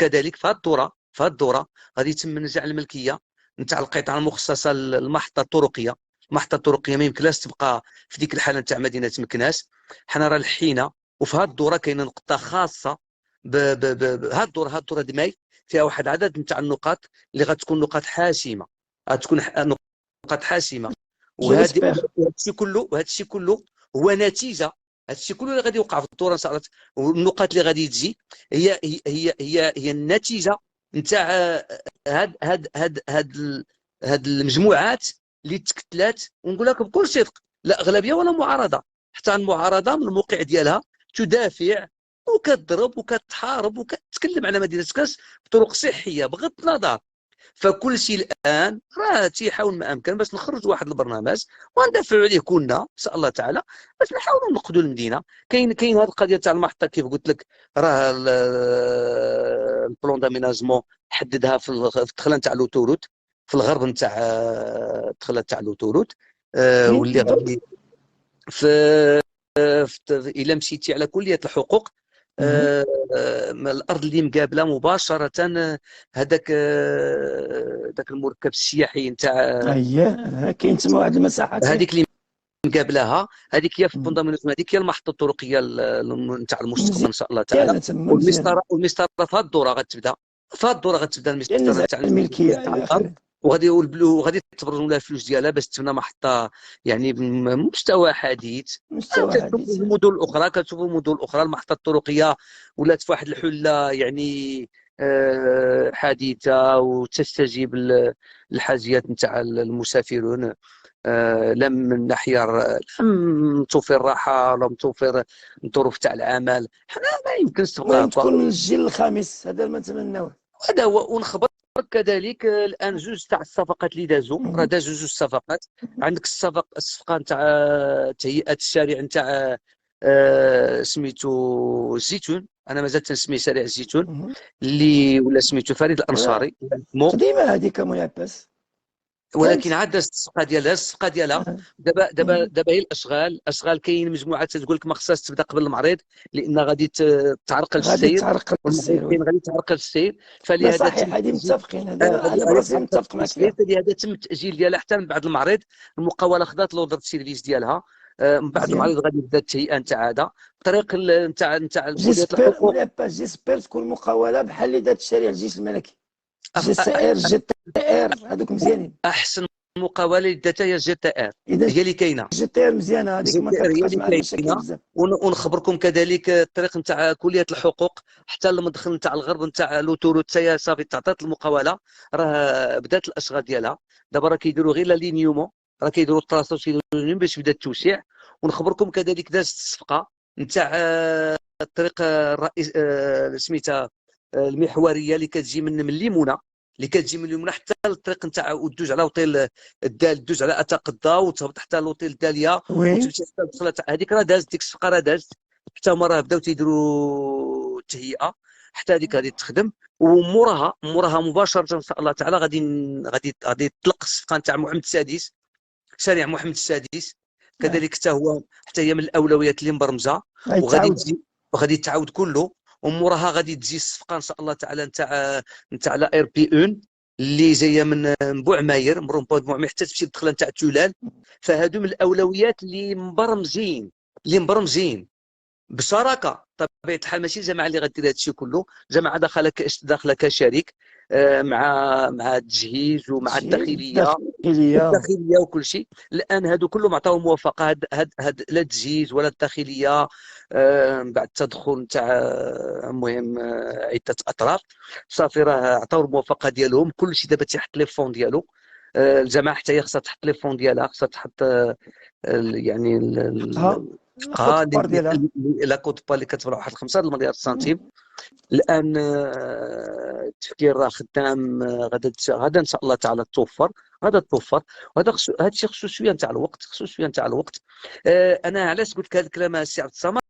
كذلك في هذه الدوره غادي يتم نزع الملكيه نتاع القطعه المخصصه للمحطه الطرقيه. المحطه الطرقيه ما يمكنلاش تبقى في ديك الحاله نتاع مدينه مكناس. حنا راه لحينا، وفي هذه الدوره كاينه نقطه خاصه هذه الدوره دماي فيها واحد العدد نتاع النقاط اللي غتكون نقاط حاسمه، غتكون نقاط حاسمه. وهذا الشيء كله هو نتيجه، هذا الشيء كله اللي غادي يوقع في الدوره ان شاء الله، والنقاط اللي غادي تجي هي النتيجه نتاع هاد المجموعات اللي تكتلات. ونقول لك بكل صدق، لا اغلبيه ولا معارضه، حتى المعارضه من الموقع ديالها تدافع وكتضرب وكتحارب وكتكلم على مدينه كاس بطرق صحيه بغض النظر. فكل شيء الان راه تيحاول ما امكن باش نخرج واحد البرنامج وندافعوا عليه كلنا ان شاء الله تعالى، باش نحاولوا ننقذوا المدينه. كاين هذه القضيه تاع المحطه كيف قلت لك، راه البلون داميناجمون حددها في الدخله نتاع لوتوروت في الغرب نتاع الدخله تاع لوتوروت. واللي غادي في الا مشيتي على كليه الحقوق، الارض اللي مقابله مباشره هذاك ذاك المركب السياحي نتاع اييه كاين تما واحد المساحات هذيك اللي مقابلها، هذيك هي في الفوندامينوزم، هذيك هي المحطه الطرقيه نتاع المستقبل ان شاء الله تعالى. والمسطره في هذه الدوره غتبدا، المسطره نتاع الملكيه الى اخره، وغادي تبرزوا لها الفلوس ديالها باش تبنى محطه يعني بمستوى حديث. كتشوفوا المدن الاخرى المحطه الطرقيه ولات في واحد الحله يعني حديثه وتستجيب للحاجيات نتاع المسافرون. لا من ناحيه لم توفر الراحه، لم توفر الظروف تاع العمل. حنا ما يمكنش تبقى تكون من الجيل الخامس، هذا ما نتمناوه. هذا هو. ونخبرك كذلك الان جوج تاع الصفقات اللي دازوا، راه دازوا جوج صفقات. عندك الصفقه نتاع تهيئه الشارع نتاع سميتو الزيتون، انا مازال تنسميه شارع الزيتون، اللي ولا سميتو فريد الانصاري قديمه هذيك مو ياباس، ولكن عاد الصفقه ديالها دابا هي الاشغال كاين مجموعه تقول لك ما خصهاش تبدا قبل المعرض لان غادي تعرقل السير، غادي تعرقل السير. فلهذا صحيح هذه متفقين، هذا على براسي متفق معك فيها. فلهذا تم التاجيل ديالها حتى من بعد المعرض. المقاوله خذات لوردر السيرفيس ديالها، من بعد المعرض غادي تبدا التهيئه نتاع هذا بطريق نتاع كليه الحقوق. جيسبر تكون مقاوله بحال اللي دات الشارع الجيش الملكي، جي تي ار هذوك مزيانين. احسن مقاوله اللي داتها هي جي تي ار، هي اللي كاينه. جي تي ار مزيانه هذيك، ما كتبقاش مع المشاكل بزاف. ونخبركم كذلك الطريق نتاع كليه الحقوق حتى المدخل نتاع الغرب نتاع لوتوروت حتى صافي تعطات المقاوله، راه بدات الاشغال ديالها. دابا راه كيديروا غير لا لينيومون، راه كيديروا التراسو باش يبدا التوسيع. ونخبركم كذلك دازت الصفقه نتاع الطريق الرئيس سميتها المحوريه اللي كتجي من الليمونه، حتى الطريق نتاع ودوج على اوتيل دوج على اتقدا وتهبط حتى لوطيل الداليه وتمشي حتى الدخله هذيك. راه دازت ديك الصفقه، راه دازت حتى هما راه بداو تيديروا التهيئه حتى هذيك غادي تخدم. وموراها مباشره ان شاء الله تعالى غادي تطلق الصفقه نتاع محمد السادس، شارع محمد السادس كذلك حتى هي من الاولويات اللي مبرمجه وغادي تعاود كله. وموراها غادي تجي الصفقه ان شاء الله تعالى نتاع لا ار بي 1 اللي جايه من بوعماير، مرون بوعماير حتى تمشي الدخله نتاع التولان. فهادو من الاولويات اللي مبرمجين بشراكه. طبيعه الحال ماشي الجماعه اللي غدير هذا الشيء كله، جماعه داخله كشريك مع التجهيز ومع الداخليه وكل شيء. الان هادو كلهم عطاو موافقه، هاد لا التجهيز ولا الداخليه بعد التدخل نتاع المهم عده اطراف صافي راه عطاو الموافقه ديالهم. كل شيء دابا تيحط لي فون ديالو. الجماعه حتى هي خصها تحط لي فون ديالها، خصها تحط يعني لا كوت با اللي كتبرع واحد 5 مليار سنتيم. الان التفكير راه خدام، غدا ان شاء الله تعالى توفر. وهذا الشيء خصو شويه نتاع الوقت. انا علاش قلت لك هذا الكلام السي عبد الصمد؟